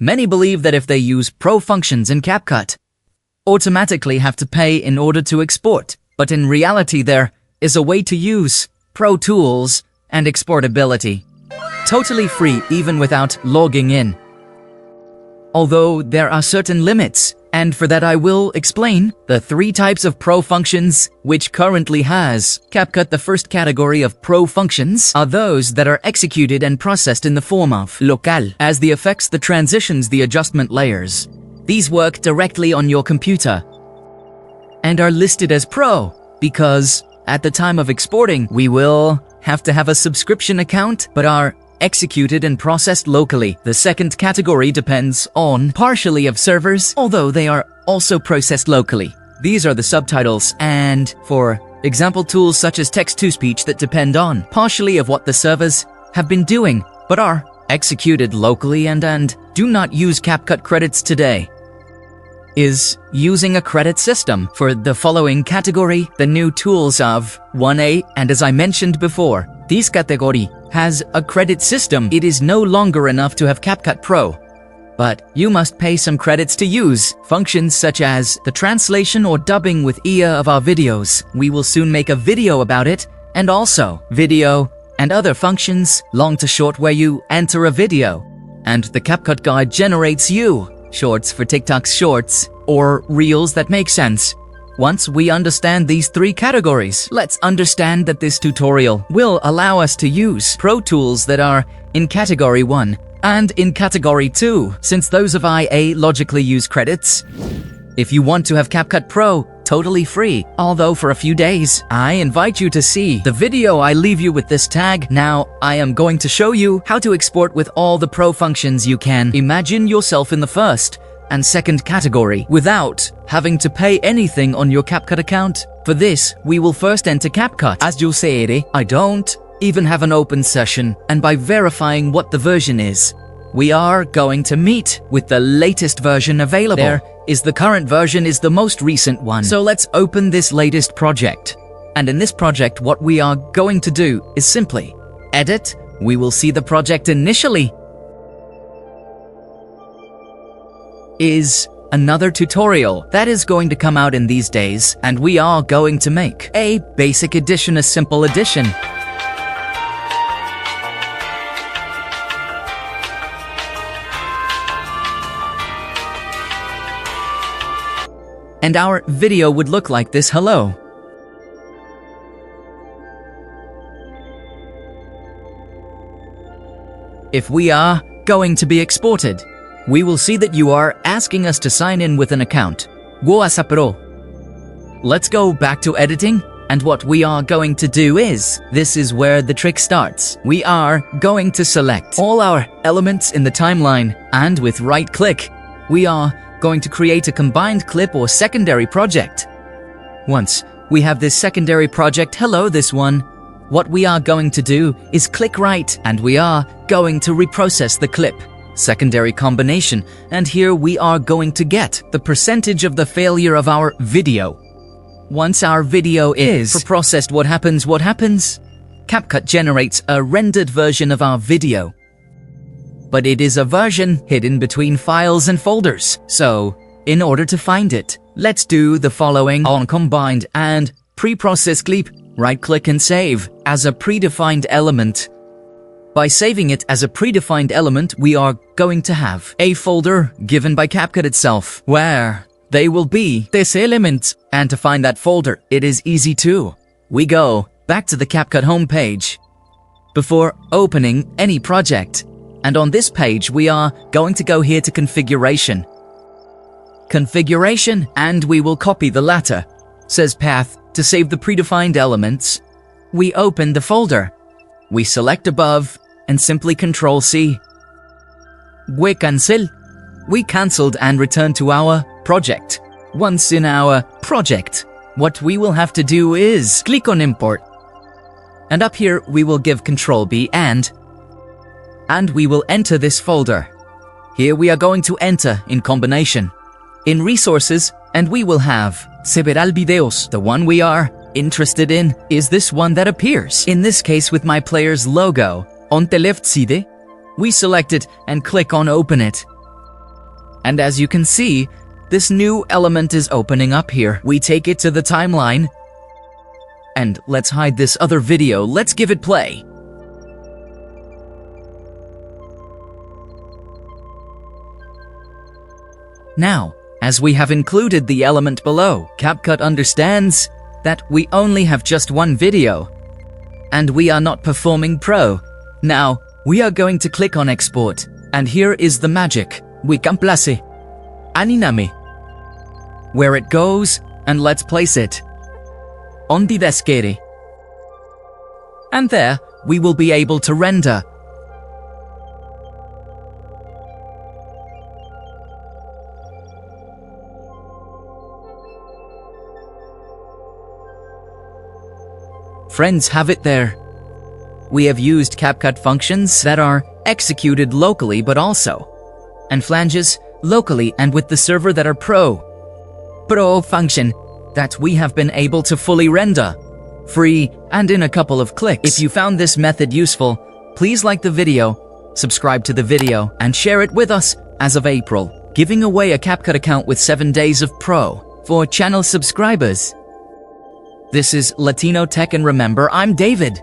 Many believe that if they use Pro functions in CapCut, automatically have to pay in order to export, but in reality there is a way to use Pro tools and exportability. Totally free even without logging in. Although there are certain limits, and for that I will explain the 3 types of Pro functions which currently has CapCut. The first category of Pro functions are those that are executed and processed in the form of local, as the effects, the transitions, the adjustment layers. These work directly on your computer and are listed as Pro because at the time of exporting, we will have to have a subscription account but are executed and processed locally. The second category depends on partially of servers, although they are also processed locally. These are the subtitles and, for example, tools such as text-to-speech that depend on partially of what the servers have been doing, but are executed locally and do not use CapCut credits today. Is using a credit system. For the following category, the new tools of 1A, and as I mentioned before, this category has a credit system. It is no longer enough to have CapCut Pro, but you must pay some credits to use functions such as the translation or dubbing with IA of our videos. We will soon make a video about it, and also video and other functions, long to short, where you enter a video and the CapCut guide generates you shorts for TikTok's shorts or reels that make sense. Once we understand these 3 categories, let's understand that this tutorial will allow us to use Pro tools that are in category 1 and in category 2, since those of IA logically use credits. If you want to have CapCut Pro totally free, although for a few days, I invite you to see the video I leave you with this tag. Now, I am going to show you how to export with all the Pro functions you can. Imagine yourself in the first and second category without having to pay anything on your CapCut account. For this, we will first enter CapCut. As you'll see, I don't even have an open session, and by verifying what the version is, we are going to meet with the latest version available. There is the current version is the most recent one. So let's open this latest project. And in this project, what we are going to do is simply edit. We will see the project initially is another tutorial that is going to come out in these days, and we are going to make a basic edition, a simple edition. And our video would look like this. Hello. If we are going to be exported, we will see that you are asking us to sign in with an account. Pro. Let's go back to editing, and what we are going to do is, this is where the trick starts. We are going to select all our elements in the timeline, and with right click, we are going to create a combined clip or secondary project. Once we have this secondary project, this one, what we are going to do is click right, and we are going to reprocess the clip. Secondary combination, and here we are going to get the percentage of the failure of our video. Once our video is processed, what happens? CapCut generates a rendered version of our video. But it is a version hidden between files and folders. So, in order to find it, let's do the following. On combined and pre-processed clip, right-click and save as a predefined element. By saving it as a predefined element, we are going to have a folder given by CapCut itself, where they will be this element. And to find that folder, it is easy too. We go back to the CapCut homepage before opening any project. And on this page, we are going to go here to configuration. Configuration, and we will copy the latter. Says path to save the predefined elements. We open the folder. We select above and simply Ctrl+C. We cancel. We cancelled and return to our project. Once in our project, what we will have to do is click on import. And up here, we will give Ctrl+B and we will enter this folder. Here we are going to enter in combination. In resources, and we will have several videos. The one we are interested in is this one that appears, in this case with my player's logo, on the left side. We select it and click on open it. And as you can see, this new element is opening up here. We take it to the timeline. And let's hide this other video. Let's give it play. Now, as we have included the element below, CapCut understands that we only have just one video, and we are not performing Pro. Now, we are going to click on Export, and here is the magic. We can place Aninami, where it goes, and let's place it on the deskere. And there, we will be able to render. Friends, have it there. We have used CapCut functions that are executed locally but also, and flanges locally and with the server that are Pro function that we have been able to fully render, free and in a couple of clicks. If you found this method useful, please like the video, subscribe to the video, and share it with us. As of April, giving away a CapCut account with 7 days of Pro for channel subscribers. This is Latino Tech, and remember, I'm David.